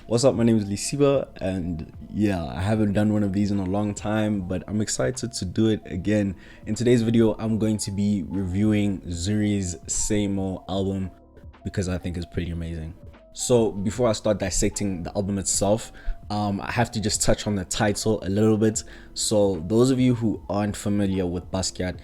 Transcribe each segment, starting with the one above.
What's up? My name is Lesiba, and yeah, I haven't done one of these in a long time, but I'm excited to do it again. In today's video, I'm going to be reviewing Zuri's SAMO album because I think it's pretty amazing. So before I start dissecting the album itself, I have to just touch on the title a little bit. So those of you who aren't familiar with Basquiat,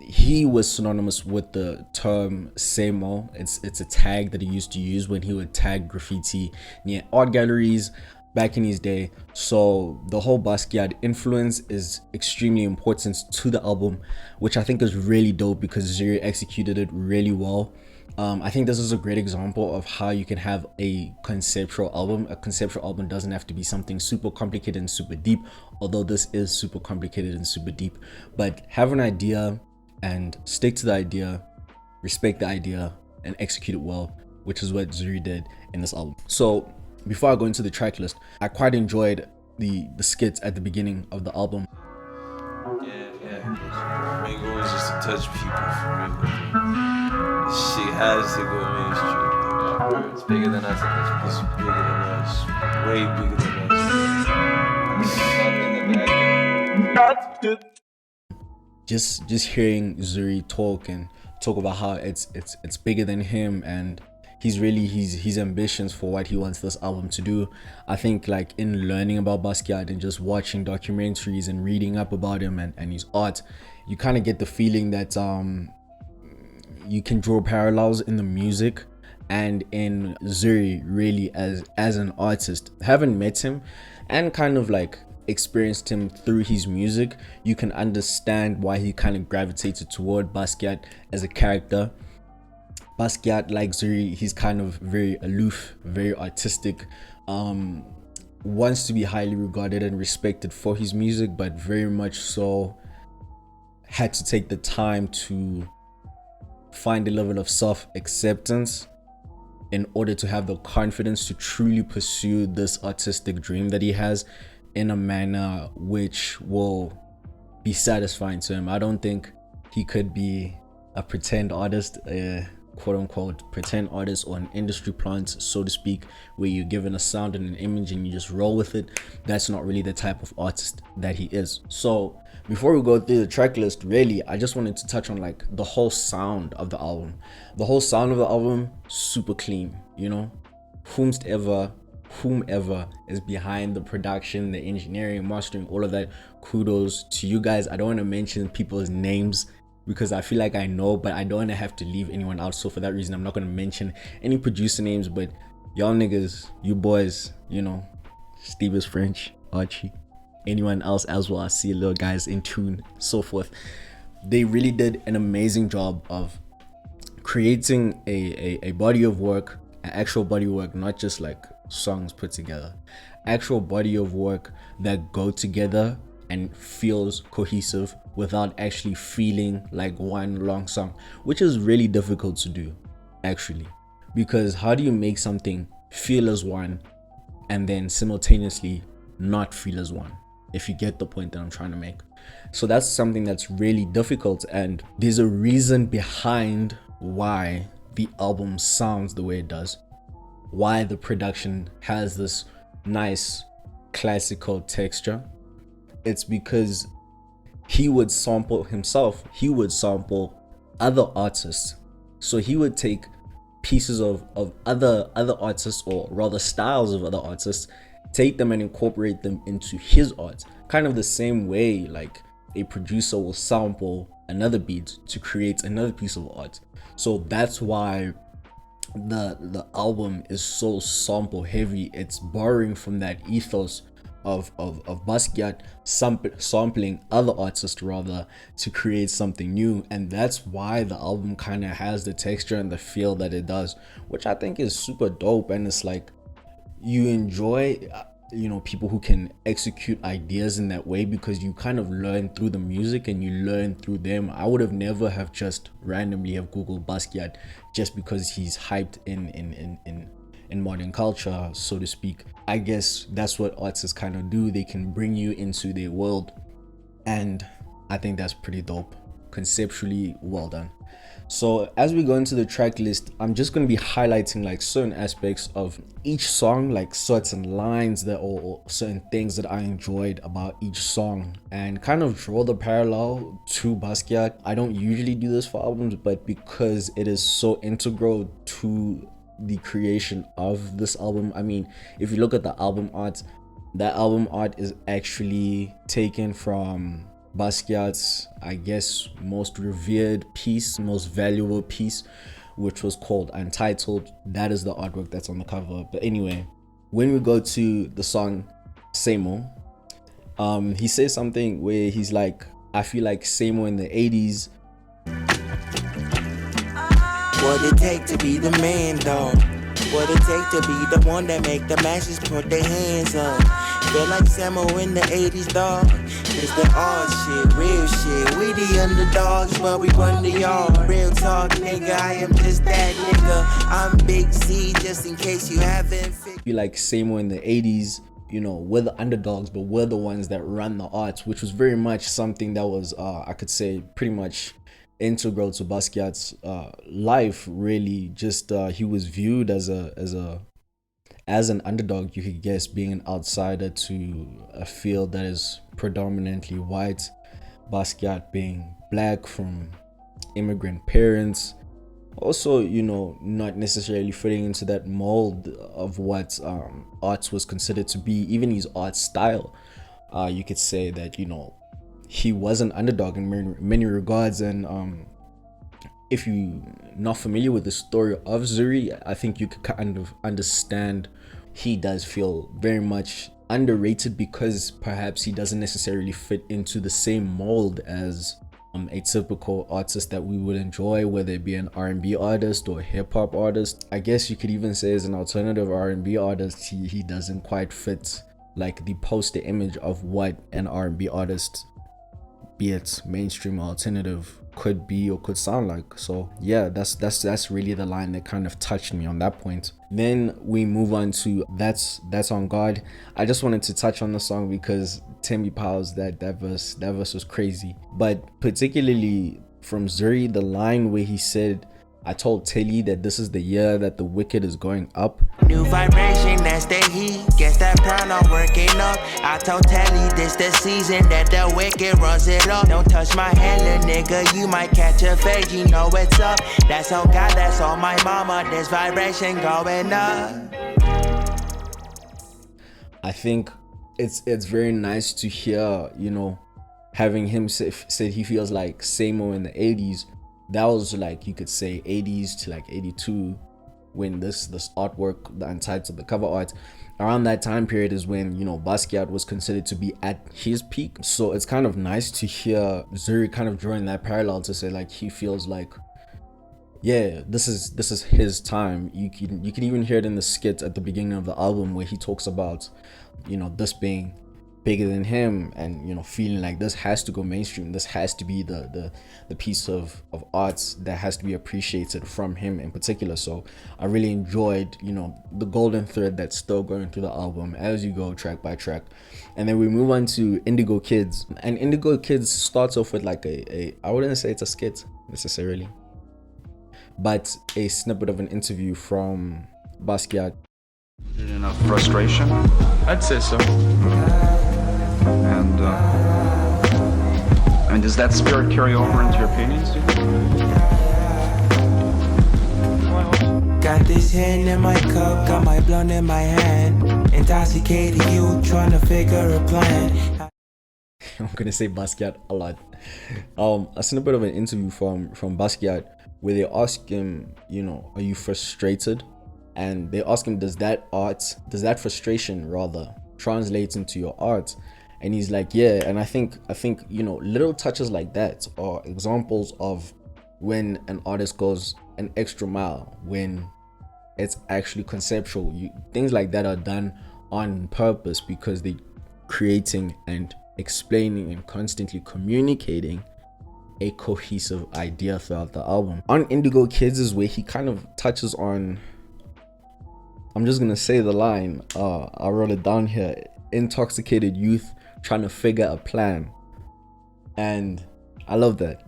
he was synonymous with the term SAMO. It's a tag that he used to use when he would tag graffiti near art galleries back in his day. So the whole Basquiat influence is extremely important to the album, which I think is really dope because Zuri executed it really well. I think this is a great example of how you can have a conceptual album. A conceptual album doesn't have to be something super complicated and super deep, although this is super complicated and super deep. But have an idea and stick to the idea, respect the idea, and execute it well, which is what Zuri did in this album. So before I go into the track list, I quite enjoyed the skits at the beginning of the album. Yeah. Main goal is just to touch people for real. This shit has to go mainstream. It's bigger than us at this point. It's bigger than us. Way bigger than us. Just hearing Zuri talk about how it's bigger than him, and he's really his ambitions for what he wants this album to do. I think like in learning about Basquiat and just watching documentaries and reading up about him and his art, you kind of get the feeling that you can draw parallels in the music and in Zuri really as an artist. Haven't met him and kind of like experienced him through his music, you can understand why he kind of gravitated toward Basquiat as a character. Basquiat, like Zuri, he's kind of very aloof, very artistic, wants to be highly regarded and respected for his music, but very much so had to take the time to find a level of self-acceptance in order to have the confidence to truly pursue this artistic dream that he has in a manner which will be satisfying to him. I don't think he could be a pretend artist, quote unquote pretend artist, or an industry plant, so to speak, where you're given a sound and an image and you just roll with it. That's not really the type of artist that he is. So before we go through the track list, really, I just wanted to touch on like the whole sound of the album. The whole sound of the album, super clean, you know. Whomever is behind the production, the engineering, mastering, all of that, kudos to you guys. I don't want to mention people's names because I feel like I know, but I don't want to have to leave anyone out. So for that reason, I'm not going to mention any producer names, but y'all niggas, you boys, you know, Steve is French, Archie, anyone else as well, I see little guys in tune, so forth. They really did an amazing job of creating a body of work, an actual body of work, not just like songs put together, actual body of work that go together and feels cohesive without actually feeling like one long song, which is really difficult to do actually, because how do you make something feel as one and then simultaneously not feel as one, if you get the point that I'm trying to make? So that's something that's really difficult, and there's a reason behind why the album sounds the way it does, why the production has this nice classical texture. It's because he would sample himself, he would sample other artists. So he would take pieces of other artists, or rather styles of other artists, take them and incorporate them into his art, kind of the same way like a producer will sample another beat to create another piece of art. So that's why the album is so sample heavy. It's borrowing from that ethos of Basquiat sampling other artists rather to create something new, and that's why the album kind of has the texture and the feel that it does, which I think is super dope. And it's like you enjoy you know, people who can execute ideas in that way, because you kind of learn through the music and you learn through them. I would have never have just randomly have googled Basquiat just because he's hyped in modern culture, so to speak. I guess that's what artists kind of do. They can bring you into their world, and I think that's pretty dope. conceptually well done. So as we go into the track list, I'm just going to be highlighting like certain aspects of each song, like certain lines that or certain things that I enjoyed about each song, and kind of draw the parallel to Basquiat. I don't usually do this for albums, but because it is so integral to the creation of this album, I mean, if you look at the album art, that album art is actually taken from Basquiat's, I guess, most revered piece, most valuable piece, which was called Untitled. That is the artwork that's on the cover. But anyway, when we go to the song SAMO, he says something where he's like, I feel like SAMO in the 80s. What it take to be the man, dog? What it take to be the one that make the masses put their hands up? Feel like SAMO in the 80s, dog. It's the art shit, real shit. We the underdogs, but we run the yard. Real talk, nigga, I am just that nigga. I'm Big C, just in case you haven't figured. I feel like SAMO in the 80s, you know, we're the underdogs, but we're the ones that run the arts, which was very much something that was, I could say, pretty much integral to Basquiat's life. Really, just he was viewed as an underdog, you could guess, being an outsider to a field that is predominantly white. Basquiat being black from immigrant parents, also, you know, not necessarily fitting into that mold of what arts was considered to be. Even his art style, you could say that, you know, he was an underdog in many regards. And if you're not familiar with the story of Zuri, I think you could kind of understand he does feel very much underrated because perhaps he doesn't necessarily fit into the same mold as a typical artist that we would enjoy, whether it be an R&B artist or a hip-hop artist. I guess you could even say as an alternative R&B artist, he doesn't quite fit like the poster image of what an R&B artist, be it mainstream or alternative, could be or could sound like. So yeah, that's really the line that kind of touched me on that point. Then we move on to that's on God. I just wanted to touch on the song because Timmy Powell's that verse was crazy, but particularly from Zuri, the line where he said, I told Telly that this is the year that the wicked is going up. New vibration, that's the heat. Guess that crown I'm working up. I told Telly this the season that the wicked runs it up. Don't touch my hand, little nigga, you might catch a fade. You know what's up. That's on God, that's on my mama. This vibration going up. I think it's very nice to hear, you know, having him say he feels like SAMO in the 80s. That was like, you could say 80s to like 82 when this artwork, the Untitled, the cover art, around that time period is when, you know, Basquiat was considered to be at his peak. So it's kind of nice to hear Zuri kind of drawing that parallel to say like he feels like, yeah, this is his time. You can even hear it in the skit at the beginning of the album where he talks about, you know, this being bigger than him, and, you know, feeling like this has to go mainstream. This has to be the piece of art that has to be appreciated from him in particular. So I really enjoyed, you know, the golden thread that's still going through the album as you go track by track. And then we move on to Indigo Kidz, and Indigo Kidz starts off with like a I wouldn't say it's a skit necessarily, but a snippet of an interview from Basquiat. Enough frustration? I'd say so. And, I mean, does that spirit carry over into your paintings, do you think? Got this hand in my cup, got my blunt in my hand. Intoxicated you, trying to figure a plan. I'm gonna say Basquiat a lot. A snippet of an interview from Basquiat where they ask him, you know, are you frustrated? And they ask him, does that frustration rather translate into your art? And he's like, yeah. And I think, you know, little touches like that are examples of when an artist goes an extra mile, when it's actually conceptual. Things like that are done on purpose because they're creating and explaining and constantly communicating a cohesive idea throughout the album. On Indigo Kidz is where he kind of touches on, I'm just gonna say the line, I wrote it down here, intoxicated youth trying to figure a plan. And I love that.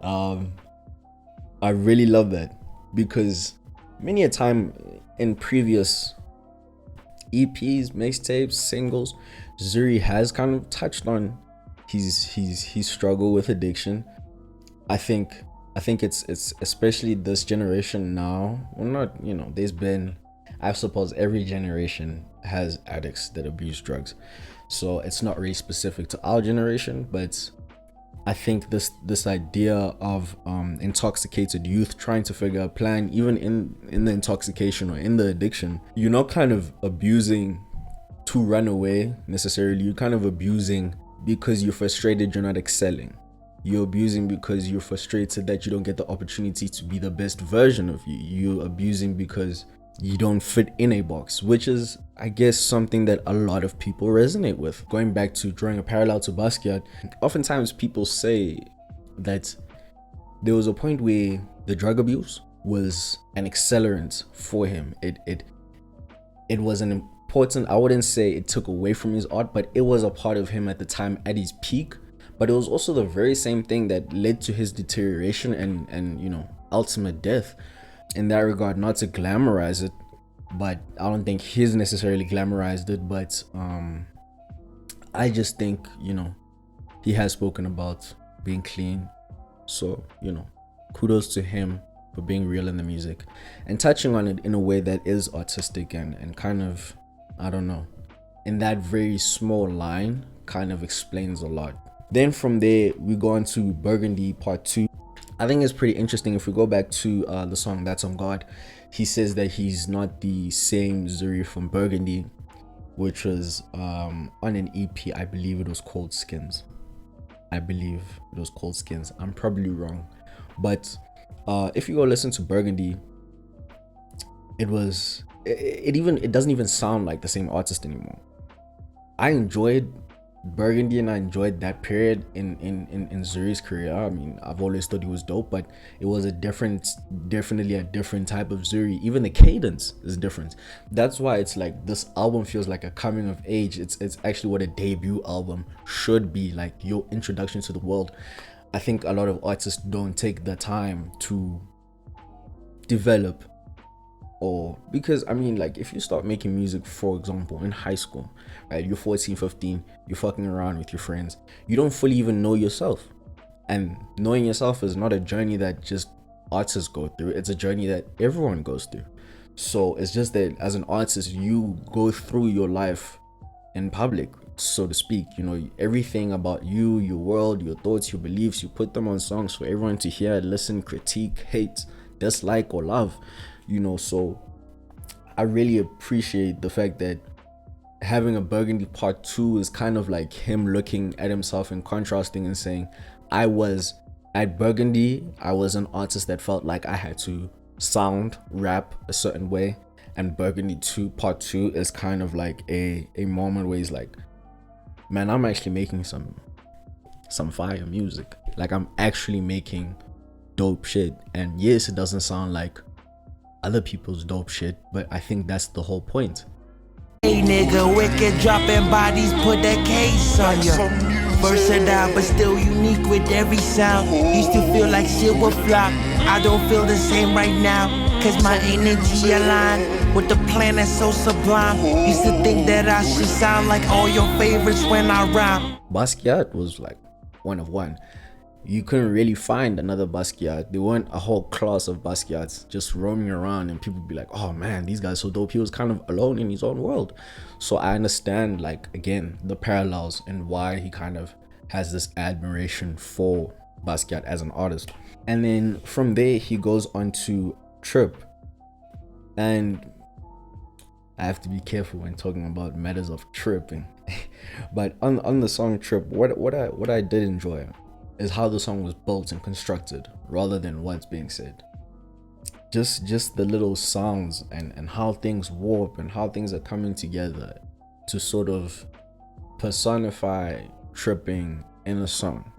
I really love that, because many a time in previous EPs, mixtapes, singles, Zuri has kind of touched on his struggle with addiction. I think it's especially this generation now. Well, not, there's been, I suppose every generation has addicts that abuse drugs, so it's not really specific to our generation, but I think this idea of intoxicated youth trying to figure out a plan, even in the intoxication or in the addiction, you're not kind of abusing to run away necessarily. You're kind of abusing because you're frustrated you're not excelling. You're abusing because you're frustrated that you don't get the opportunity to be the best version of you. You're abusing because you don't fit in a box, which is, I guess, something that a lot of people resonate with. Going back to drawing a parallel to Basquiat, oftentimes people say that there was a point where the drug abuse was an accelerant for him. It was an important, I wouldn't say it took away from his art, but it was a part of him at the time at his peak. But it was also the very same thing that led to his deterioration and ultimate death. In that regard, not to glamorize it, but I don't think he's necessarily glamorized it, but I just think, he has spoken about being clean. So, kudos to him for being real in the music and touching on it in a way that is artistic and kind of, I don't know, in that very small line kind of explains a lot. Then from there, we go on to Burgundy Part 2. I think it's pretty interesting. If we go back to the song That's on God, he says that he's not the same Zuri from Burgundy, which was on an EP. I believe it was called Skins. I'm probably wrong, but if you go listen to Burgundy, it doesn't even sound like the same artist anymore. I enjoyed Burgundy and I enjoyed that period in Zuri's career. I mean, I've always thought he was dope, but it was definitely a different type of Zuri. Even the cadence is different. That's why it's like this album feels like a coming of age. It's actually what a debut album should be, like your introduction to the world. I think a lot of artists don't take the time to develop, or because I mean, like, if you start making music, for example, in high school, right, you're 14, 15, you're fucking around with your friends, you don't fully even know yourself. And knowing yourself is not a journey that just artists go through, it's a journey that everyone goes through. So it's just that as an artist, you go through your life in public, so to speak. Everything about you, your world, your thoughts, your beliefs, you put them on songs for everyone to hear, listen, critique, hate, dislike, or love. So I really appreciate the fact that having a Burgundy Part 2 is kind of like him looking at himself and contrasting and saying, I was at Burgundy, I was an artist that felt like I had to sound, rap a certain way, and Burgundy 2 Part 2 is kind of like a moment where he's like, man, I'm actually making some fire music. Like, I'm actually making dope shit. And yes, it doesn't sound like other people's dope shit, but I think that's the whole point. Hey nigga, wicked dropping bodies, put that case on ya. Versatile but still unique with every sound. Used to feel like shit would flop. I don't feel the same right now, cause my energy aligned with the plan that's so sublime. Used to think that I should sound like all your favorites when I rhyme. Basquiat was like one of one. You couldn't really find another Basquiat. There weren't a whole class of Basquiats just roaming around and people be like, oh man, these guys are so dope. He was kind of alone in his own world. So I understand, like, again, the parallels and why he kind of has this admiration for Basquiat as an artist. And then from there he goes on to Trip. And I have to be careful when talking about matters of tripping. But on the song Trip, what I did enjoy is how the song was built and constructed rather than what's being said. Just the little sounds and how things warp and how things are coming together to sort of personify tripping in a song.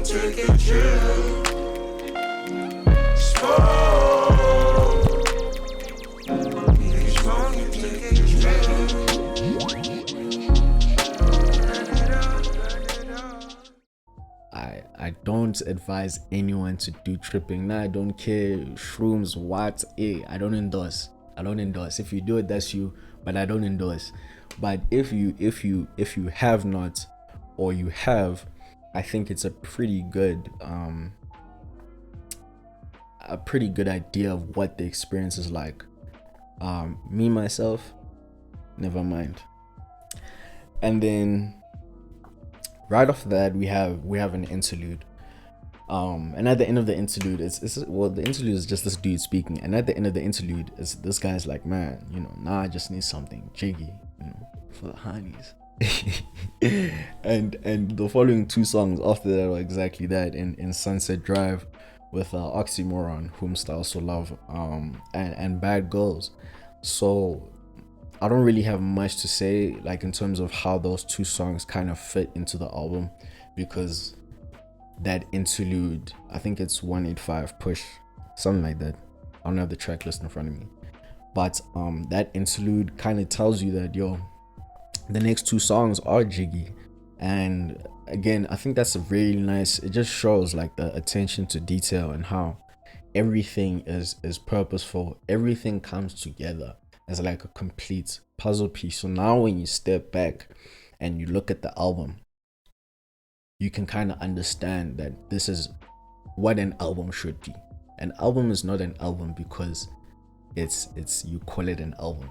Take a chill. want to advise anyone to do tripping. Nah, I don't care. Shrooms, what? I don't endorse. If you do it, that's you, but I don't endorse. But if you have not, or you have, I think it's a pretty good idea of what the experience is like. Me myself, never mind. And then right after that, we have an interlude. And at the end of the interlude, the interlude is just this dude speaking. And at the end of the interlude, this guy's like, man, I just need something jiggy, for the honeys. and the following two songs after that are exactly that. In Sunset Drive with Oxymoron, Whomst I Also Love, and Bad Girls. So I don't really have much to say, like, in terms of how those two songs kind of fit into the album, because that interlude, I think it's 185 push, something like that. I don't have the track list in front of me, but that interlude kind of tells you that, the next two songs are jiggy. And again, I think that's a really nice, it just shows like the attention to detail and how everything is purposeful. Everything comes together as like a complete puzzle piece. So now when you step back and you look at the album, you can kind of understand that this is what an album should be. An album is not an album because it's you call it an album,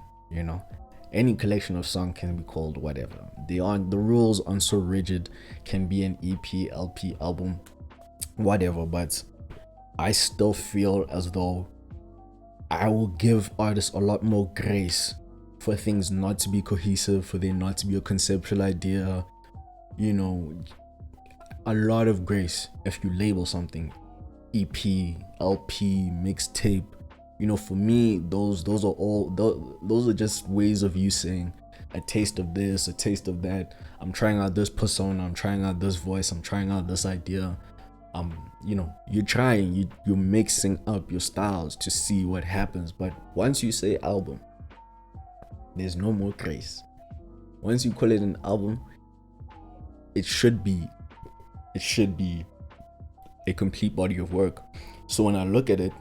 Any collection of songs can be called whatever. The rules aren't so rigid. Can be an EP, LP, album, whatever. But I still feel as though I will give artists a lot more grace for things not to be cohesive, for there not to be a conceptual idea, a lot of grace if you label something EP, LP, mixtape. For me, those are just ways of you saying a taste of this, a taste of that. I'm trying out this persona, I'm trying out this voice, I'm trying out this idea. You're mixing up your styles to see what happens. But once you say album, there's no more grace. Once you call it an album, it should be a complete body of work. So when I look at it,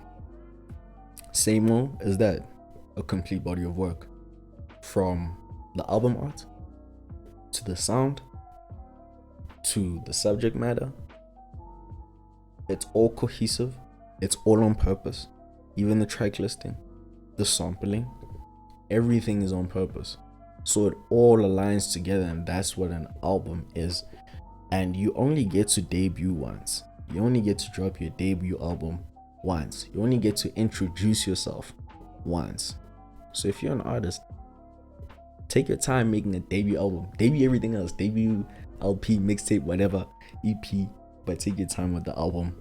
SAMO is that, a complete body of work, from the album art to the sound to the subject matter. It's all cohesive, it's all on purpose. Even the track listing, the sampling, everything is on purpose. So it all aligns together, and that's what an album is. And you only get to debut once. You only get to drop your debut album once. You only get to introduce yourself once. So if you're an artist, take your time making a debut album. Debut everything else. Debut, LP, mixtape, whatever, EP. But take your time with the album.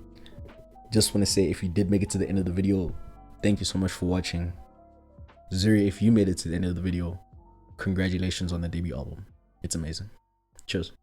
Just want to say, if you did make it to the end of the video, thank you so much for watching. Zuri, if you made it to the end of the video, congratulations on the debut album. It's amazing. Cheers.